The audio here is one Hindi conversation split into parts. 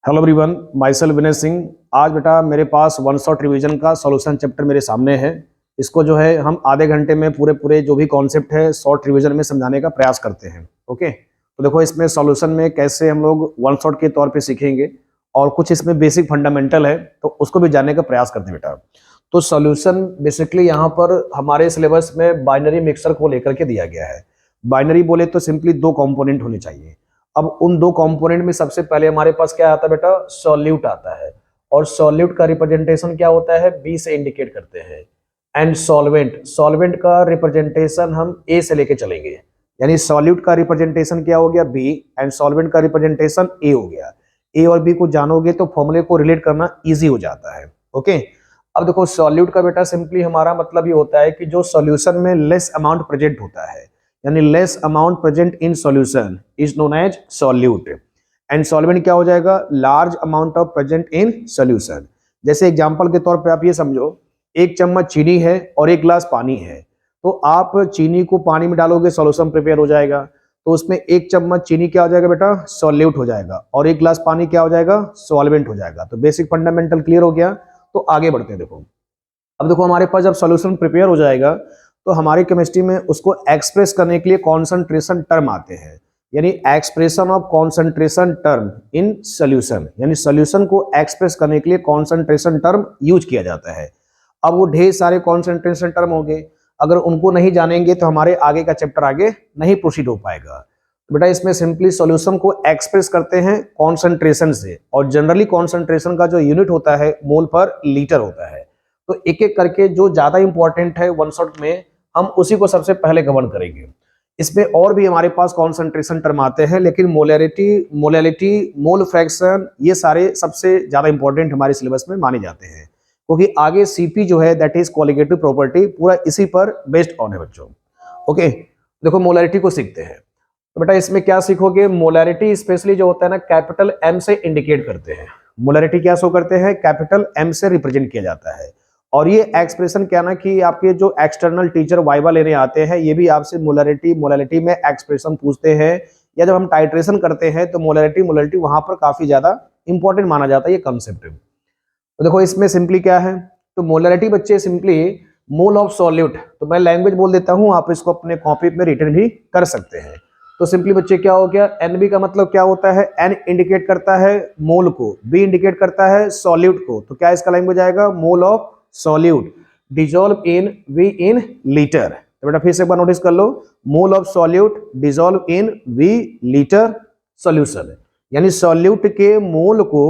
Hello everyone, my self Vinay Singh. आज बेटा मेरे पास वन शॉट रिवीजन का सॉल्यूशन चैप्टर मेरे सामने है। इसको जो है हम आधे घंटे में पूरे जो भी कॉन्सेप्ट है शॉर्ट रिवीजन में समझाने का प्रयास करते हैं। ओके, तो देखो इसमें सॉल्यूशन में कैसे हम लोग वन शॉट के तौर पे सीखेंगे और कुछ इसमें बेसिक फंडामेंटल है तो उसको भी जानने का प्रयास करते हैं बेटा। तो सॉल्यूशन बेसिकली यहाँ पर हमारे सिलेबस में बाइनरी मिक्सर को लेकर के दिया गया है। बाइनरी बोले तो सिंपली दो कॉम्पोनेंट होने चाहिए। अब उन दो कंपोनेंट में सबसे पहले हमारे पास क्या आता है बेटा, सॉल्यूट आता है। और सॉल्यूट का रिप्रेजेंटेशन क्या होता है, बी से इंडिकेट करते हैं। एंड सॉल्वेंट, सॉल्वेंट का रिप्रेजेंटेशन हम ए से लेके चलेंगे। यानी सॉल्यूट का रिप्रेजेंटेशन क्या हो गया, बी, एंड सॉल्वेंट का रिप्रेजेंटेशन ए हो गया। ए और बी को जानोगे तो फॉर्मूले को रिलेट करना इजी हो जाता है। ओके, अब देखो सॉल्यूट का बेटा सिंपली हमारा मतलब ये होता है कि जो सॉल्यूशन में लेस अमाउंट प्रेजेंट होता है, यानी less amount present in solution is known as solute. And solvent क्या हो जाएगा, large amount of present in solution. जैसे एग्जांपल के तौर पे आप ये समझो, एक चम्मच चीनी है और एक गिलास पानी है, तो आप चीनी को पानी में डालोगे सॉल्यूशन प्रिपेयर हो जाएगा, तो उसमें एक चम्मच चीनी क्या हो जाएगा बेटा, सॉल्यूट हो जाएगा, और एक गिलास पानी क्या हो जाएगा, सॉल्वेंट हो जाएगा। तो बेसिक फंडामेंटल क्लियर हो गया। तो आगे बढ़ते हैं। देखो अब देखो हमारे पास जब सॉल्यूशन प्रिपेयर हो जाएगा तो हमारी केमिस्ट्री में उसको एक्सप्रेस करने के लिए कॉन्सेंट्रेशन टर्म आते हैं, यानी expression of concentration term in solution, यानी सॉल्यूशन को एक्सप्रेस करने के लिए कॉन्सेंट्रेशन टर्म यूज किया जाता है। अब वो ढेर सारे कॉन्सेंट्रेशन टर्म हो गए, अगर उनको नहीं जानेंगे तो हमारे आगे का चैप्टर आगे नहीं प्रोसीड हो पाएगा। तो बेटा इसमें सिंपली सॉल्यूशन को एक्सप्रेस करते हैं कॉन्सेंट्रेशन से, और जनरली कॉन्सेंट्रेशन का जो यूनिट होता है मोल पर लीटर होता है। तो एक एक करके जो ज्यादा इंपॉर्टेंट है वन शॉट में हम उसी को सबसे पहले कवर करेंगे। इसमें और भी हमारे पास कॉन्सेंट्रेशन टर्म आते हैं, लेकिन मोलैलिटी, मोल फ्रैक्शन, ये सारे सबसे ज्यादा इंपॉर्टेंट हमारे सिलेबस में माने जाते हैं, क्योंकि आगे सीपी जो है दैट इज क्वालिटेटिव प्रॉपर्टी पूरा इसी पर बेस्ड ऑन है बच्चों। ओके, देखो मोलैरिटी को सीखते हैं। तो बेटा इसमें क्या सीखोगे, मोलैरिटी स्पेशली जो होता है ना कैपिटल एम से इंडिकेट करते हैं। मोलैरिटी क्या शो करते हैं, कैपिटल एम से रिप्रेजेंट किया जाता है। और ये एक्सप्रेशन क्या ना कि आपके जो एक्सटर्नल टीचर वाइवा लेने आते हैं ये भी आपसे मोलैरिटी में एक्सप्रेशन पूछते हैं, या जब हम टाइट्रेशन करते हैं तो मोलैरिटी वहां पर काफी ज्यादा इंपॉर्टेंट माना जाता है ये कंसेप्ट। तो देखो इसमें सिंपली क्या है, तो मोलैरिटी बच्चे सिंपली मोल ऑफ सॉल्यूट, तो मैं लैंग्वेज बोल देता हूं, आप इसको अपने कॉपी में रिटर्न भी कर सकते हैं। तो सिंपली बच्चे क्या हो गया, एनबी का मतलब क्या होता है, एन इंडिकेट करता है मोल को, बी इंडिकेट करता है सॉल्यूट को, तो क्या इसका लैंग्वेज आएगा, mole of solute dissolve in V in litre. तो बेटा फिर से एक बार नोटिस कर लो, mole of solute dissolve in V litre solution, यानी सॉल्यूट के मोल को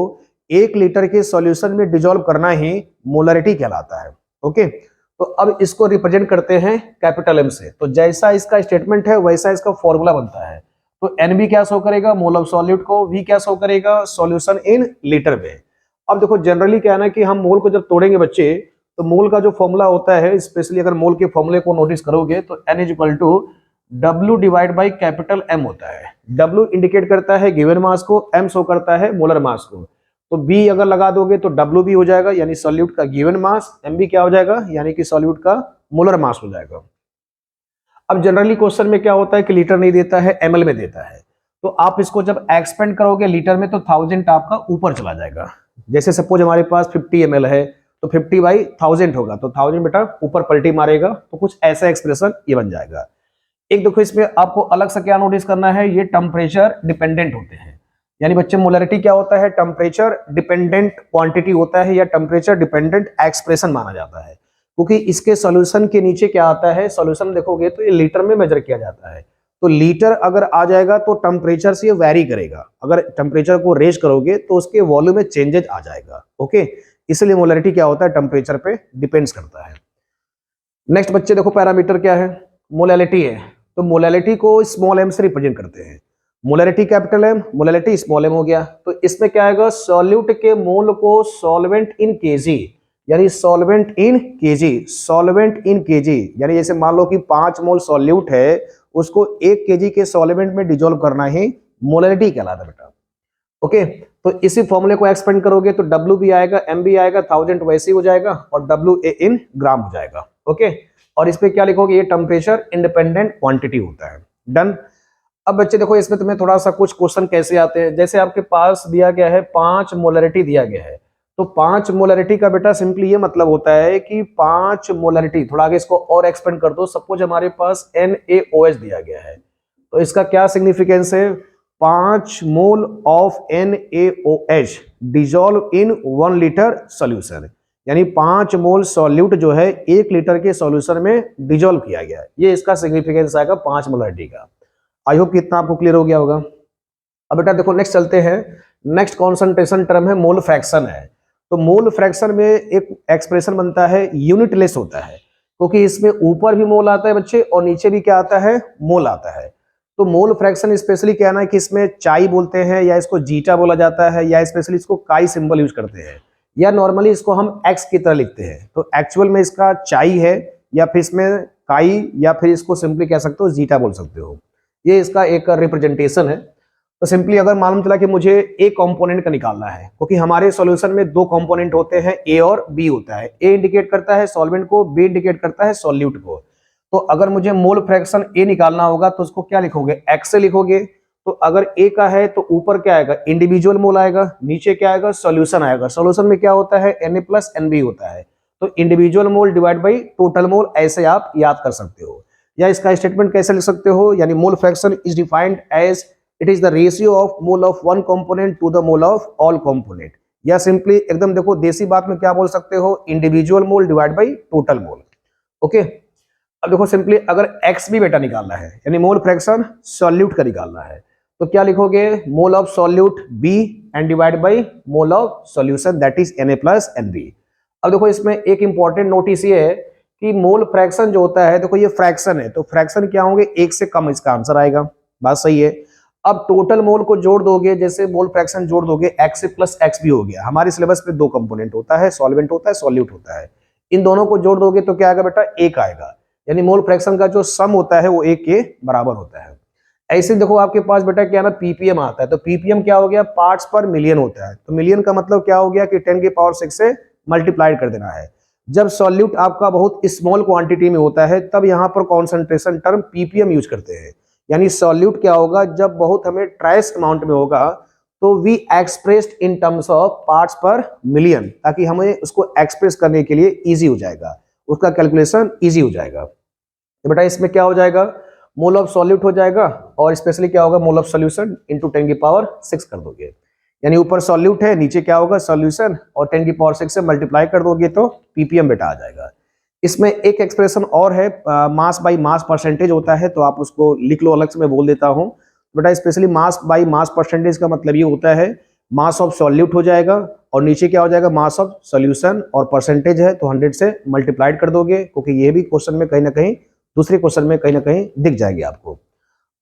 एक लीटर के सॉल्यूशन में डिजोल्व करना ही मोलरिटी कहलाता है। ओके, तो अब इसको रिप्रेजेंट करते हैं कैपिटल एम से, तो जैसा इसका स्टेटमेंट है वैसा इसका फॉर्मूला बनता है। तो एनबी क्या शो करेगा, मोल ऑफ सॉल्यूट को, वी क्या शो करेगा, सॉल्यूशन इन लीटर में। अब देखो जनरली क्या है ना कि हम मोल को जब तोड़ेंगे बच्चे, तो मोल का जो फॉर्मूला होता है, स्पेशली अगर मोल के फॉर्मूले को नोटिस करोगे तो N is equal to W divide by capital M होता है। W इंडिकेट करता है गिवन मास को, M शो करता है मोलर मास को। तो B अगर लगा दोगे तो W भी हो जाएगा, यानी सॉल्यूट का गिवन मास, M भी क्या हो जाएगा, यानी कि सॉल्यूट का मोलर मास हो जाएगा। अब जनरली क्वेश्चन में क्या होता है कि लीटर नहीं देता है, ml में देता है, तो आप इसको जब एक्सपेंड करोगे लीटर में तो 1000 आपका ऊपर चला जाएगा। जैसे सपोज हमारे पास 50 ml है तो 50 बाई 1000 होगा, तो 1000 बेटा ऊपर पलटी मारेगा, तो कुछ ऐसा एक्सप्रेशन ये बन जाएगा। एक देखो इसमें आपको अलग से क्या नोटिस करना है, ये टेम्परेचर डिपेंडेंट होते हैं, यानी बच्चे मोलैरिटी क्या होता है, टेम्परेचर डिपेंडेंट क्वांटिटी होता है या टेम्परेचर डिपेंडेंट एक्सप्रेशन माना जाता है, क्योंकि इसके सॉल्यूशन के नीचे क्या आता है, सॉल्यूशन देखोगे तो ये लीटर में मेजर किया जाता है। तो लीटर अगर आ जाएगा तो टेम्परेचर से ये वेरी करेगा, अगर टेम्परेचर को रेज करोगे तो उसके वॉल्यूम में चेंजेस आ जाएगा। ओके, इसलिए मोलैरिटी क्या होता है, टेम्परेचर पे डिपेंड्स करता है। नेक्स्ट बच्चे देखो पैरामीटर क्या है, मोलैलिटी है, तो मोलैलिटी को स्मॉल एम से रिप्रेजेंट करते हैं। Molarity capital M, molality small M हो गया, तो इसमें क्या आएगा, सॉल्यूट के मोल को सॉल्वेंट इन केजी, यानी solvent in KG, solvent in KG, यानी जैसे मान लो कि 5 मोल सॉल्यूट है, उसको 1 केजी के सॉल्वेंट में डिजोल्व करना ही मोलैलिटी कहलाता है बेटा। ओके, तो इसी फॉर्मूले को एक्सपेंड करोगे तो W भी आएगा, M भी आएगा, 1000 वैसे ही हो जाएगा, और WA इन ग्राम हो जाएगा। ओके, और इस पे क्या लिखोगे, ये टेम्परेचर इंडिपेंडेंट क्वांटिटी होता है। डन। अब बच्चे देखो इसमें तुम्हें थोड़ा सा कुछ क्वेश्चन कैसे आते हैं, जैसे आपके पास दिया गया है 5 मोलरिटी दिया गया है, तो 5 मोलरिटी का बेटा सिंपली ये मतलब होता है कि 5 मोलरिटी, थोड़ा आगे इसको और एक्सपेंड कर दो, सपोज हमारे पास NaOH दिया गया है, तो इसका क्या सिग्निफिकेंस है, 5 mole of NaOH dissolve in 1 litre solution, यानी 5 मोल सॉल्यूट जो है 1 लीटर के सॉल्यूशन में डिजोल्व किया गया है, ये इसका सिग्निफिकेंस आएगा 5 मोलरिटी का। आई होप कितना आपको क्लियर हो गया होगा। अब बेटा देखो नेक्स्ट चलते हैं, नेक्स्ट कॉन्सेंट्रेशन टर्म है मोल फ्रैक्शन है। तो मोल फ्रैक्शन में एक एक्सप्रेशन बनता है यूनिटलेस होता है, क्योंकि इसमें ऊपर भी मोल आता है बच्चे और नीचे भी क्या आता है, मोल आता है। तो मोल फ्रैक्शन स्पेशली क्या है कि इसमें चाई बोलते हैं या इसको जीटा बोला जाता है या स्पेशली इसको काई सिंबल यूज करते हैं या नॉर्मली इसको हम एक्स की तरह लिखते हैं। तो एक्चुअल में इसका चाई है या फिर इसमें काई या फिर इसको सिंपली कह सकते हो जीटा बोल सकते हो, ये इसका एक रिप्रेजेंटेशन है। तो सिंपली अगर मालूम चला कि मुझे ए कंपोनेंट का निकालना है, क्योंकि हमारे सॉल्यूशन में 2 कंपोनेंट होते हैं, ए और बी होता है, ए इंडिकेट करता है सॉल्वेंट को, बी इंडिकेट करता है सॉल्यूट को। तो अगर मुझे मोल फ्रैक्शन ए निकालना होगा तो उसको क्या लिखोगे, एक्स से लिखोगे। तो अगर ए का है तो ऊपर क्या आएगा, इंडिविजुअल मोल आएगा, नीचे क्या आएगा, सॉल्यूशन आएगा। सॉल्यूशन में क्या होता है, Na+NB होता है, तो individual mole divide by total मोल, ऐसे आप याद कर सकते हो। या इसका स्टेटमेंट कैसे लिख सकते हो, यानी mole fraction is defined as it is the ratio of mole of 1 component to the mole of all component, या सिंपली एकदम देखो देसी बात में क्या बोल सकते हो, individual mole divide by total mole. Okay, अब देखो सिंपली अगर एक्स भी बेटा निकालना है, यानी मोल फ्रैक्शन सॉल्यूट का निकालना है, तो क्या लिखोगे, mole of solute B and divide by mole of solution that is Na+NB। अब देखो इसमें एक इंपॉर्टेंट नोटिस ये है कि मोल फ्रैक्शन जो होता है, देखो ये फ्रैक्शन है, तो फ्रैक्शन क्या होंगे, 1 से कम इसका आंसर आएगा, बात सही है। अब टोटल मोल को जोड़ दोगे, जैसे मोल फ्रैक्शन जोड़ दोगे, एक्स से प्लस एक्स भी हो गया। हमारे सिलेबस में 2 कंपोनेंट होता है, सॉल्वेंट होता है, सॉल्यूट होता है, इन दोनों को जोड़ दोगे तो क्या आएगा बेटा, 1 आएगा, यानी मोल फ्रैक्शन का जो सम होता है वो 1 के बराबर होता है। ऐसे देखो आपके पास बेटा क्या ना पीपीएम आता है, तो पीपीएम क्या हो गया, पार्ट्स पर मिलियन होता है, तो मिलियन का मतलब क्या हो गया कि 10⁻⁶ से मल्टीप्लाइड कर देना है। जब सॉल्यूट आपका बहुत स्मॉल क्वांटिटी में होता है तब यहाँ पर कॉन्सेंट्रेशन टर्म पीपीएम यूज करते हैं, यानी सॉल्यूट क्या होगा, जब बहुत हमें ट्रेस अमाउंट में होगा तो we expressed in terms of parts per million, ताकि हमें उसको एक्सप्रेस करने के लिए इजी हो जाएगा, उसका कैलकुलेशन इजी हो जाएगा। तो बेटा इसमें क्या हो जाएगा, मोल ऑफ सॉल्यूट हो जाएगा और स्पेशली क्या होगा, मोल ऑफ सॉल्यूशन इंटू 10⁻⁶ कर दोगे, यानी ऊपर सॉल्यूट है, नीचे क्या होगा सॉल्यूशन, और 10⁻⁶ से मल्टीप्लाई कर दोगे तो पीपीएम बेटा आ जाएगा। इसमें एक एक्सप्रेशन और है, मास बाई मास परसेंटेज होता है, तो आप उसको लिख लो, अलग से मैं बोल देता हूँ बेटा। Specially mass by mass percentage का मतलब ये होता है मास ऑफ सॉल्यूट हो जाएगा और नीचे क्या हो जाएगा, मास ऑफ सॉल्यूशन, और परसेंटेज है तो 100 से मल्टीप्लाइड कर दोगे, क्योंकि ये भी क्वेश्चन में कहीं ना कहीं, दूसरे क्वेश्चन में कहीं ना कहीं दिख जाएगी आपको।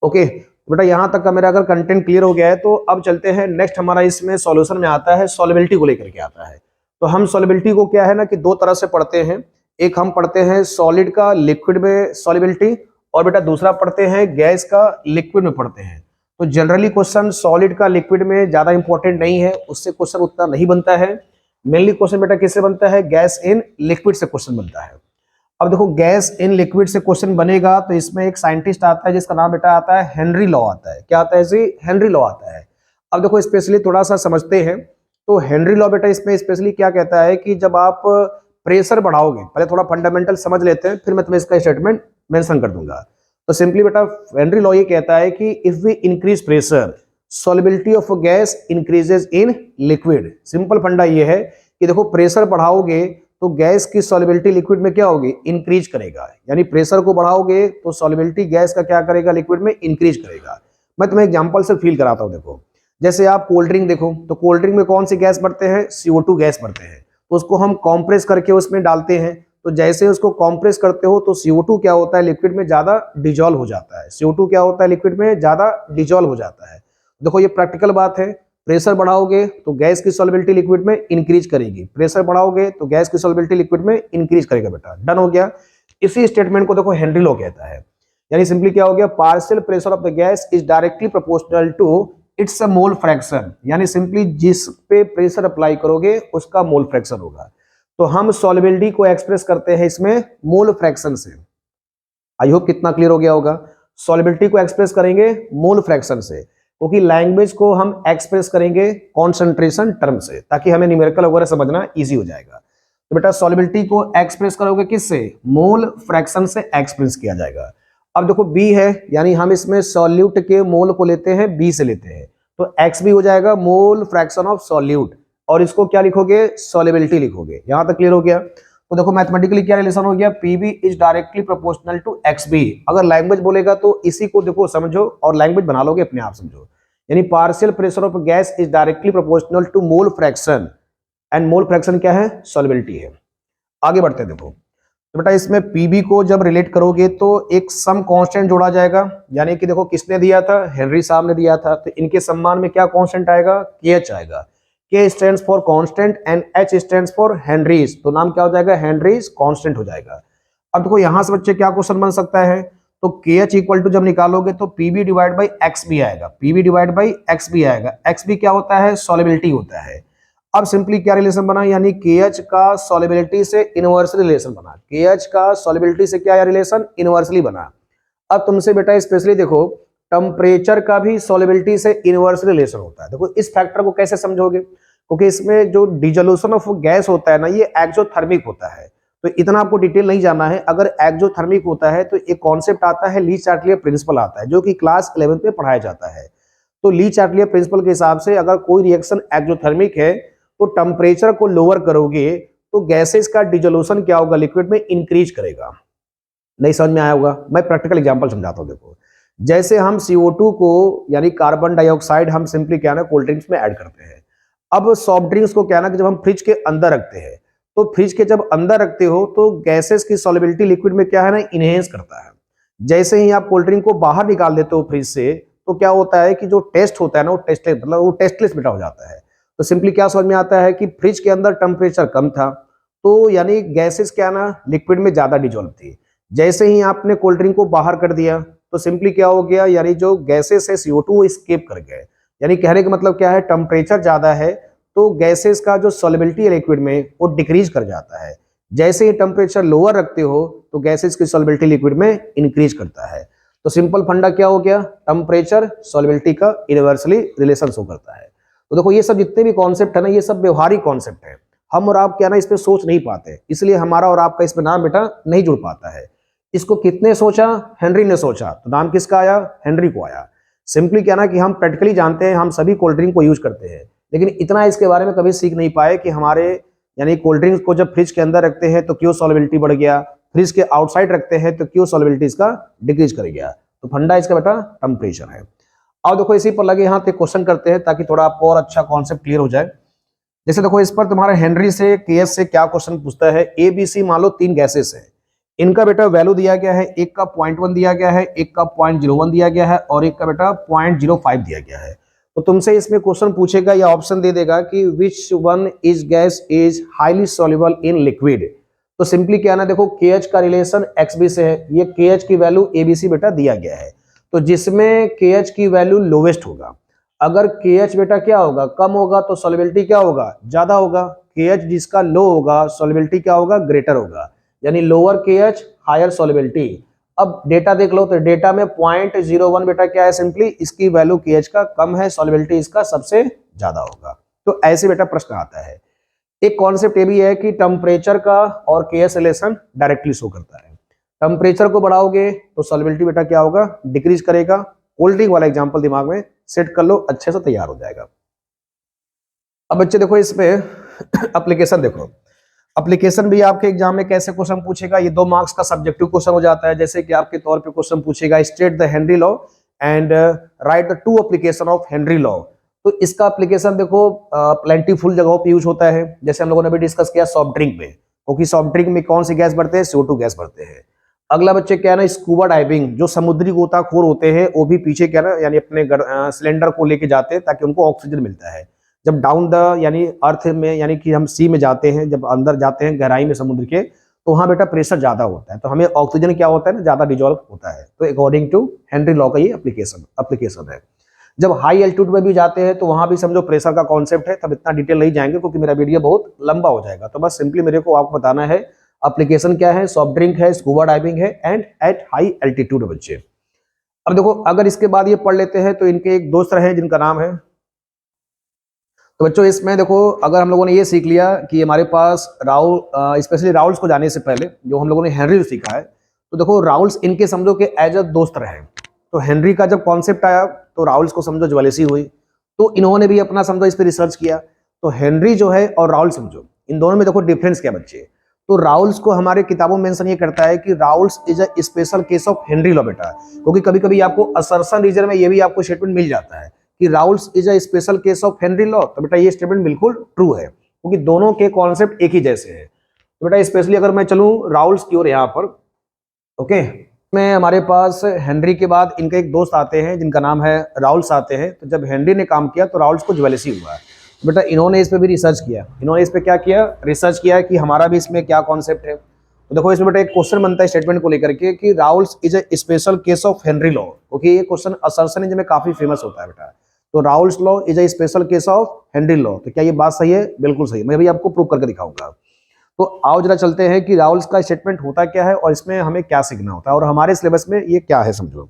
ओके बेटा, यहाँ तक का मेरा अगर कंटेंट क्लियर हो गया है तो अब चलते हैं नेक्स्ट, हमारा इसमें सॉल्यूशन में आता है सॉल्युबिलिटी को लेकर के आता है। तो हम सॉल्युबिलिटी को क्या है ना कि 2 तरह से पढ़ते हैं, एक हम पढ़ते हैं सॉलिड का लिक्विड में सॉल्युबिलिटी, और बेटा दूसरा पढ़ते हैं गैस का लिक्विड में पढ़ते हैं। तो जनरली क्वेश्चन सॉलिड का लिक्विड में ज्यादा इंपॉर्टेंट नहीं है, उससे क्वेश्चन उतना नहीं बनता है। मेनली क्वेश्चन बेटा किससे बनता है, गैस इन लिक्विड से क्वेश्चन बनता है। अब देखो गैस इन लिक्विड से क्वेश्चन बनेगा तो इसमें एक साइंटिस्ट आता है जिसका नाम बेटा आता है हेनरी लॉ आता है। क्या आता है जी, हेनरी लॉ आता है। अब देखो स्पेशली थोड़ा सा समझते हैं, तो हेनरी लॉ बेटा इसमें स्पेशली क्या कहता है कि जब आप प्रेशर बढ़ाओगे, पहले थोड़ा फंडामेंटल समझ लेते हैं फिर मैं तुम्हें इसका स्टेटमेंट मेंशन कर दूंगा। तो सिंपली बेटा हेनरी लॉ ये कहता है कि if we increase pressure solubility of gas increases in liquid. Simple funda ये है कि देखो प्रेशर बढ़ाओगे तो गैस की सॉल्युबिलिटी लिक्विड में क्या होगी, इंक्रीज करेगा, यानी प्रेशर को बढ़ाओगे तो सॉल्युबिलिटी गैस का क्या करेगा, लिक्विड में इंक्रीज करेगा। मैं तुम्हें एग्जांपल से फील कराता हूं। देखो जैसे आप कोल्ड ड्रिंक देखो, तो कोल्ड ड्रिंक में कौन सी गैस बढ़ते हैं, CO2 गैस बढ़ते हैं, तो उसको हम कॉम्प्रेस करके उसमें डालते हैं, तो जैसे उसको कॉम्प्रेस करते हो तो CO2 क्या होता है, लिक्विड में ज्यादा डिजॉल्व हो जाता है। CO2 क्या होता है, लिक्विड में ज्यादा डिजॉल्व हो जाता है। देखो ये प्रैक्टिकल बात है, प्रेशर बढ़ाओगे तो गैस की सॉल्युबिलिटी लिक्विड में इंक्रीज करेगी, प्रेशर बढ़ाओगे तो गैस की सॉल्युबिलिटी लिक्विड में इंक्रीज करेगा। बेटा डन हो गया। इसी स्टेटमेंट को देखो हेनरी लॉ कहता है, यानी सिंपली क्या हो गया, partial pressure of the gas is directly proportional to its a mole fraction, यानी सिंपली जिस पे प्रेशर अप्लाई करोगे उसका मोल फ्रैक्शन होगा। तो हम सॉल्युबिलिटी को एक्सप्रेस करते हैं इसमें मोल फ्रैक्शन से। आई होप कितना क्लियर हो गया होगा। सॉलिबिलिटी को एक्सप्रेस करेंगे मोल फ्रैक्शन से, क्योंकि लैंग्वेज को हम एक्सप्रेस करेंगे कॉन्सेंट्रेशन टर्म से, ताकि हमें न्यूमेरिकल वगैरह समझना इजी हो जाएगा। तो बेटा सॉलिबिलिटी को एक्सप्रेस करोगे किससे, मोल फ्रैक्शन से एक्सप्रेस किया जाएगा। अब देखो बी है, यानी हम इसमें सॉल्यूट के मोल को लेते हैं, बी से लेते हैं, तो एक्स भी हो जाएगा मोल फ्रैक्शन ऑफ सॉल्यूट, और इसको क्या लिखोगे, सॉलिबिलिटी लिखोगे। यहां तक क्लियर हो गया। तो देखो मैथमेटिकली क्या रिलेशन हो गया, PB is directly proportional to XB. अगर लैंग्वेज बोलेगा तो इसी को देखो समझो और लैंग्वेज बना लोगे अपने आप, समझो। यानी partial pressure of gas is directly proportional to mole fraction, and mole fraction क्या है, सॉलिबिलिटी है। आगे बढ़ते हैं। देखो तो बेटा इसमें पीबी को जब रिलेट करोगे तो एक सम कांस्टेंट जोड़ा जाएगा, यानी कि देखो किसने दिया था, हेनरी साहब ने दिया था, तो इनके सम्मान में क्या कांस्टेंट आएगा, KH आएगा। K stands for constant and H stands for Henrys, तो नाम क्या हो जाएगा, हेनरीज कांस्टेंट हो जाएगा। अब देखो यहां से बच्चे क्या क्वेश्चन बन सकता है, तो KH इक्वल टू जब निकालोगे तो PB डिवाइड बाई XB आएगा, PB डिवाइड बाई XB आएगा। XB क्या होता है, सॉलिबिलिटी होता है। अब सिंपली क्या रिलेशन बना, यानी KH का सॉलिबिलिटी से इनवर्सली रिलेशन बना, KH का सॉलिबिलिटी से क्या रिलेशन, इनवर्सली बना। अब तुमसे बेटा स्पेशली देखो टेम्परेचर का भी सॉलिबिलिटी से इनवर्सली रिलेशन होता है। देखो इस फैक्टर को कैसे समझोगे, क्योंकि इसमें जो डिजोल्यूशन ऑफ गैस होता है ना, ये एक्सोथर्मिक होता है, तो इतना आपको डिटेल नहीं जानना है। अगर एक्सोथर्मिक होता है तो एक कॉन्सेप्ट आता है, ली चार्टियर प्रिंसिपल आता है, जो कि क्लास 11 में पढ़ाया जाता है। तो ली चार्टियर प्रिंसिपल के हिसाब से अगर कोई रिएक्शन एक्सोथर्मिक है तो टेम्परेचर को लोअर करोगे तो गैसेस का डिजोल्यूशन क्या होगा, लिक्विड में इंक्रीज करेगा। नहीं समझ में आया होगा, मैं प्रैक्टिकल एग्जांपल समझाता हूं। देखो जैसे हम CO2 को यानी कार्बन डाइऑक्साइड हम सिंपली क्या ना कोल्ड ड्रिंक्स में ऐड करते हैं। अब सॉफ्ट ड्रिंक्स को क्या ना कि जब हम फ्रिज के अंदर रखते हैं, तो फ्रिज के जब अंदर रखते हो तो गैसेस की सॉलिबिलिटी लिक्विड में क्या है ना, इनहेंस करता है। जैसे ही आप कोल्ड ड्रिंक को बाहर निकाल देते हो फ्रिज से, तो क्या होता है कि जो टेस्ट होता है ना, वो टेस्टलेस, मतलब वो टेस्टलेस बेटा हो जाता है। तो सिंपली क्या समझ में आता है कि फ्रिज के अंदर टेम्परेचर कम था, तो यानी गैसेस क्या ना लिक्विड में ज्यादा डिजोल्व थी। जैसे ही आपने कोल्ड ड्रिंक को बाहर कर दिया तो सिंपली क्या हो गया, यानी जो गैसेस है CO2 वो स्केप कर गए। यानी कहने का मतलब क्या है, टेम्परेचर ज्यादा है तो गैसेस का जो सॉलिबिलिटी है लिक्विड में वो डिक्रीज कर जाता है। जैसे ही टेम्परेचर लोअर रखते हो तो गैसेस की सॉलिबिलिटी लिक्विड में इंक्रीज करता है। तो सिंपल फंडा क्या हो गया, टेम्परेचर सॉलिबिलिटी का इनवर्सली रिलेशन शो करता है। तो देखो ये सब जितने भी कॉन्सेप्ट है ना, ये सब व्यवहारिक कॉन्सेप्ट है। हम और आप क्या ना इस पे सोच नहीं पाते, इसलिए हमारा और आपका इसमें नाम बेटा नहीं जुड़ पाता है। इसको कितने सोचा, हेनरी ने सोचा, तो नाम किसका आया, हेनरी को आया। सिंपली क्या ना कि हम प्रैक्टिकली जानते हैं, हम सभी कोल्ड ड्रिंक को यूज करते हैं, लेकिन इतना इसके बारे में कभी सीख नहीं पाए कि हमारे यानी कोल्ड ड्रिंक्स को जब फ्रिज के अंदर रखते हैं तो क्यों सॉलिबिलिटी बढ़ गया, फ्रिज के आउटसाइड रखते हैं तो क्यों सॉलिबिलिटी इसका डिक्रीज कर गया। तो फंडा इसका बेटा टेम्परेचर है। अब देखो इसी पर लगे यहाँ पे क्वेश्चन करते हैं ताकि थोड़ा आपको और अच्छा कॉन्सेप्ट क्लियर हो जाए। जैसे देखो इस पर तुम्हारे हेनरी से KH से क्या क्वेश्चन पूछता है, ABC मान लो 3 गैसेस है, इनका बेटा वैल्यू दिया गया है, एक का 0.1 दिया गया है, एक का 0.01 दिया गया है और एक का बेटा 0.05 दिया गया है। तो तुमसे इसमें क्वेश्चन पूछेगा या ऑप्शन दे देगा कि which one is gas is highly soluble in liquid. तो सिंपली क्या ना देखो KH का रिलेशन XB से है, ये KH की वैल्यू ABC बेटा दिया गया है, तो जिसमें KH की वैल्यू लोवेस्ट होगा। अगर KH बेटा क्या होगा, कम होगा तो सॉल्युबिलिटी क्या होगा, ज्यादा होगा। KH जिसका लो होगा सॉल्युबिलिटी क्या होगा, ग्रेटर होगा, यानी लोअर KH हायर सॉल्युबिलिटी। अब डेटा देख लो, तो डेटा में 0.01 बेटा क्या है, सिंपली इसकी वैल्यू KH का कम है, सॉल्युबिलिटी इसका सबसे ज्यादा होगा। तो ऐसे बेटा प्रश्न आता है। एक कॉन्सेप्ट ये भी है कि टेम्परेचर का और KH रिलेशन डायरेक्टली शो करता है। टेम्परेचर को बढ़ाओगे तो सॉल्युबिलिटी बेटा क्या होगा, डिक्रीज करेगा। कोल्ड ड्रिंक वाला एग्जांपल दिमाग में सेट कर लो, अच्छे से तैयार हो जाएगा। अब बच्चे देखो इसमें एप्लीकेशन देखो, एप्लीकेशन भी आपके एग्जाम में कैसे क्वेश्चन पूछेगा, ये 2 मार्क्स का सब्जेक्टिव क्वेश्चन हो जाता है। जैसे कि आपके तौर पे क्वेश्चन पूछेगा state the Henry law and right the 2 application of Henry law. तो इसका एप्लीकेशन देखो प्लेंटीफुल जगहों पे यूज होता है, जैसे हम लोगों ने भी डिस्कस किया सॉफ्ट ड्रिंक में, क्योंकि सॉफ्ट ड्रिंक में कौन सी गैस बढ़ते हैं, CO2 गैस बढ़ते हैं। अगला बच्चे क्या है ना, स्कूबा डाइविंग, जो समुद्री गोताखोर होते हैं वो भी पीछे क्या ना यानी अपने सिलेंडर को लेके जाते हैं ताकि उनको ऑक्सीजन मिलता है। जब डाउन द यानी अर्थ में यानी कि हम सी में जाते हैं, जब अंदर जाते हैं गहराई में समुद्र के, तो वहां बेटा प्रेशर ज्यादा होता है, तो हमें ऑक्सीजन क्या होता है ना, ज्यादा डिजोल्व होता है। तो अकॉर्डिंग टू हेनरी लॉ का ये एप्लीकेशन है। जब हाई एल्टीट्यूड में भी जाते हैं तो वहां भी समझो प्रेशर का कॉन्सेप्ट है, तब इतना डिटेल नहीं जाएंगे क्योंकि मेरा वीडियो बहुत लंबा हो जाएगा। तो बस सिंपली मेरे को आपको बताना है एप्लीकेशन क्या है, सॉफ्ट ड्रिंक है, स्कूबा डाइविंग है एंड एट हाई एल्टीट्यूड बच्चे। अब देखो अगर इसके बाद ये पढ़ लेते हैं तो इनके एक दोस्त रहे जिनका नाम है, तो बच्चों इसमें देखो अगर हम लोगों ने ये सीख लिया कि हमारे पास राउल, स्पेशली राउल्स को जाने से पहले जो हम लोगों ने हेनरी को सीखा है, तो देखो राउल्स इनके समझो कि एज अ दोस्त रहे। तो हेनरी का जब कॉन्सेप्ट आया तो राउल्स को समझो ज्वेलेसी हुई, तो इन्होंने भी अपना समझो इस पर रिसर्च किया। तो हेनरी जो है और राउल समझो इन दोनों में देखो डिफरेंस क्या बच्चे। तो राउल्स को हमारे किताबों में मेंशन ये करता है कि Raoul's is a special case of Henry law बेटा, क्योंकि कभी कभी आपको असर्शन रीजन में ये भी आपको स्टेटमेंट मिल जाता है कि Raoul's is a special case of Henry law. तो बेटा ये स्टेटमेंट बिल्कुल ट्रू है, क्योंकि दोनों के कॉन्सेप्ट एक ही जैसे हैं। तो बेटा स्पेशली अगर मैं चलूं राउल्स की ओर यहाँ पर, ओके, में हमारे पास हेनरी के बाद इनके एक दोस्त आते हैं जिनका नाम है राउल्स आते हैं। तो जब हेनरी ने काम किया तो राउल्स को ज्वेलेसी हुआ। बेटा इन्होंने इस पे भी रिसर्च किया, इन्होंने इस पे क्या किया, रिसर्च किया कि हमारा भी इसमें क्या कॉन्सेप्ट है। तो देखो इसमें बेटा एक क्वेश्चन बनता है स्टेटमेंट को लेकर के कि Raoul's is a special case of Henry law, क्योंकि ये क्वेश्चन असर्शन में काफी फेमस होता है बेटा। तो Raoul's law is a special case of Henry law, तो क्या ये बात सही है? बिल्कुल सही है, मैं भी आपको प्रूव करके दिखाऊंगा। तो आओ जरा चलते हैं कि राउल्स का स्टेटमेंट होता क्या है और इसमें हमें क्या सीखना होता है और हमारे सिलेबस में ये क्या है समझो।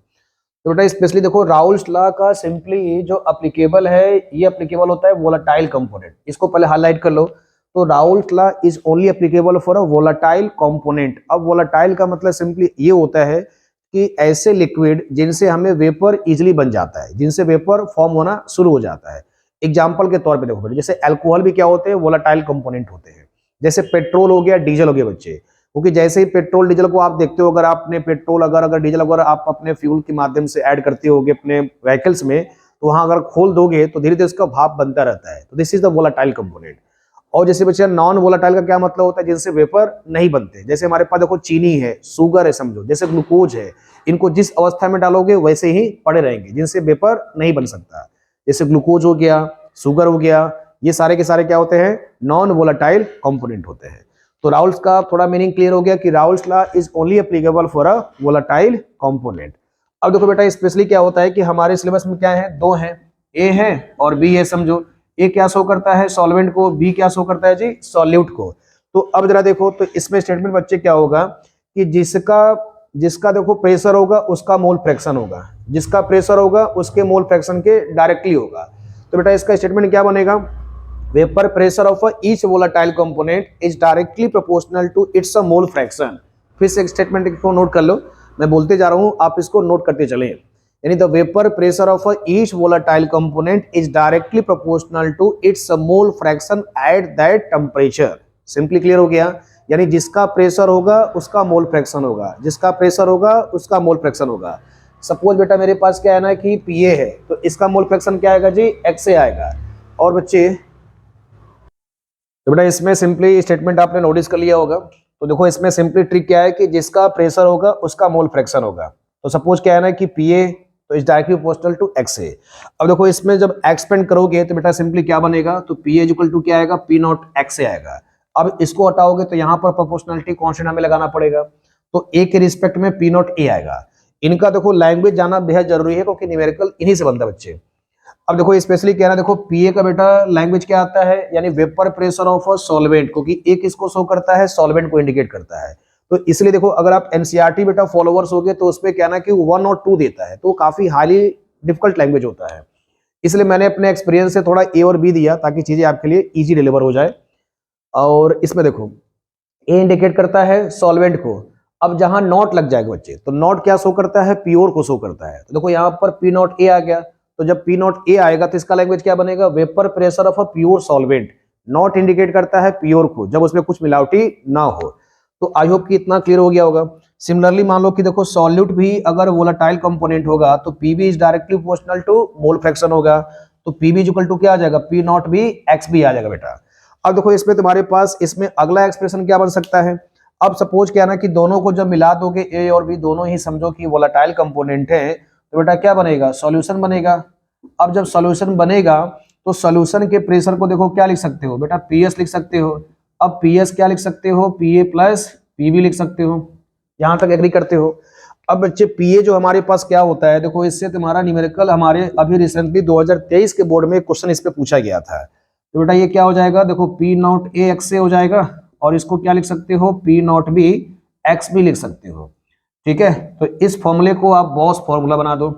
तो बेटा स्पेशली देखो राउल्स लॉ का सिंपली जो अप्लीकेबल है, ये अप्लीकेबल होता है वोलेटाइल कंपोनेंट। इसको पहले हाईलाइट कर लो। तो Raoul's law is only applicable for a volatile component. अब वोलेटाइल का मतलब सिंपली ये होता है कि ऐसे लिक्विड जिनसे हमें वेपर इजिली बन जाता है, जिनसे वेपर फॉर्म होना शुरू हो जाता है। एग्जाम्पल के तौर पे देखो बेटा, जैसे अल्कोहल भी क्या होते हैं, वोलेटाइल कंपोनेंट होते हैं। जैसे पेट्रोल हो गया, डीजल हो गया बच्चे, क्योंकि जैसे ही पेट्रोल डीजल को आप देखते हो, अगर आपने पेट्रोल अगर डीजल अगर आप अपने फ्यूल के माध्यम से ऐड करते होगे अपने व्हीकल्स में, तो वहां अगर खोल दोगे तो धीरे धीरे उसका भाप बनता रहता है। तो this is the volatile component. और जैसे बच्चे नॉन वोलेटाइल का क्या मतलब होता है, जिनसे वेपर नहीं बनते। जैसे हमारे पास देखो चीनी है, शुगर है समझो, जैसे ग्लूकोज है, इनको जिस अवस्था में डालोगे वैसे ही पड़े रहेंगे, जिनसे वेपर नहीं बन सकता। जैसे ग्लूकोज हो गया, शुगर हो गया, ये सारे के सारे क्या होते हैं, नॉन वोलेटाइल कंपोनेंट होते हैं। तो राउल्स का थोड़ा मीनिंग क्लियर हो गया कि Raoul's law is only applicable for a volatile component. अब देखो बेटा स्पेशली क्या होता है कि हमारे सिलेबस में क्या है, दो हैं, ए है और बी है समझो। ए क्या शो करता है, सॉल्वेंट को, बी क्या शो करता है जी, सॉल्यूट को। तो अब जरा देखो, तो इसमें स्टेटमेंट बच्चे क्या होगा कि जिसका देखो प्रेशर होगा उसका मोल फ्रैक्शन होगा, जिसका प्रेशर होगा उसके मोल फ्रैक्शन के डायरेक्टली होगा। तो बेटा इसका स्टेटमेंट क्या बनेगा, vapour pressure of each volatile component is directly proportional to its mole fraction. फिर से स्टेटमेंट को नोट कर लो, मैं बोलते जा रहा हूं, आप इसको नोट करते चलें। यानी the vapour pressure of each volatile component is directly proportional to its mole fraction at that temperature. Simply clear हो गया, यानी जिसका प्रेशर होगा उसका मोल फ्रैक्शन होगा, जिसका प्रेशर होगा उसका मोल फ्रैक्शन होगा। सपोज बेटा मेरे पास क्या है ना कि पीए है, तो इसका मोल फ्रैक्शन क्या आएगा जी, एक्स आएगा। और बच्चे तो बेटा इसमें सिंपली स्टेटमेंट आपने नोटिस कर लिया होगा। तो देखो इसमें सिंपली ट्रिक क्या है कि जिसका प्रेशर होगा उसका मोल फ्रैक्शन होगा। तो सपोज क्या है ना कि पीए तो is directly proportional to X A. अब देखो इसमें जब एक्सपेंड करोगे तो बेटा सिंपली क्या बनेगा, तो पी इज इक्वल टू क्या आएगा, पी नॉट एक्स ए आएगा। अब इसको हटाओगे तो यहाँ पर प्रोपोर्शनलिटी कांस्टेंट हमें लगाना पड़ेगा, तो ए के रिस्पेक्ट में पी नॉट ए आएगा। इनका देखो लैंग्वेज जाना बेहद जरूरी है, क्योंकि न्यूमेरिकल इन्हीं से बनता है बच्चे। अब देखो स्पेशली कह रहा है, देखो पीए का बेटा लैंग्वेज क्या आता है, यानी vapour pressure of a solvent, क्योंकि एक इसको शो करता है, सॉल्वेंट को इंडिकेट करता है। तो इसलिए देखो अगर आप एनसीईआरटी बेटा फॉलोवर्स हो गए तो उसपे क्या ना कि 1 और 2 देता है, तो काफी हाईली डिफिकल्ट लैंग्वेज होता है। इसलिए मैंने अपने एक्सपीरियंस से थोड़ा ए और बी दिया ताकि चीजें आपके लिए इजी डिलीवर हो जाए। और इसमें देखो ए इंडिकेट करता है सॉल्वेंट को। अब जहां नॉट लग जाएगा बच्चे, तो नॉट क्या शो करता है, प्योर को शो करता है। तो देखो यहाँ पर पी नॉट ए आ गया, तो जब पी नॉट ए आएगा तो इसका लैंग्वेज क्या बनेगा, vapour pressure of a pure solvent. Not indicate करता है प्योर को, जब उसमें कुछ मिलावटी ना हो। तो आई होप कि इतना क्लियर हो गया होगा। सिमिलरली मान लो कि देखो सॉल्यूट भी अगर वोलेटाइल कंपोनेंट होगा तो PB is directly proportional to mole fraction होगा। तो पीबी इक्वल टू क्या आ जाएगा, पी नॉट भी एक्स भी आ जाएगा बेटा। अब देखो इसमें तुम्हारे पास इसमें अगला एक्सप्रेशन क्या बन सकता है। अब सपोज क्या ना कि दोनों को जब मिला दोगे, ए और बी दोनों ही समझो कि वोलेटाइल कंपोनेंट है, तो बेटा क्या बनेगा, सॉल्यूशन बनेगा। अब जब सॉल्यूशन बनेगा तो सॉल्यूशन के प्रेशर को देखो क्या लिख सकते हो बेटा, पीएस लिख सकते हो। अब पीएस क्या लिख सकते हो, पीए प्लस पीबी लिख सकते हो। यहां तक एग्री करते हो। अब बच्चे पीए जो हमारे पास क्या होता है, देखो इससे तुम्हारा न्यूमेरिकल हमारे अभी रिसेंटली 2023 के बोर्ड में क्वेश्चन इस पे पूछा गया था। तो बेटा ये क्या हो जाएगा, देखो पी नॉट ए एक्स से हो जाएगा, और इसको क्या लिख सकते हो, पी नॉट बी एक्स भी लिख सकते हो। ठीक है, तो इस फॉर्मूले को आप बॉस फॉर्मूला बना दो।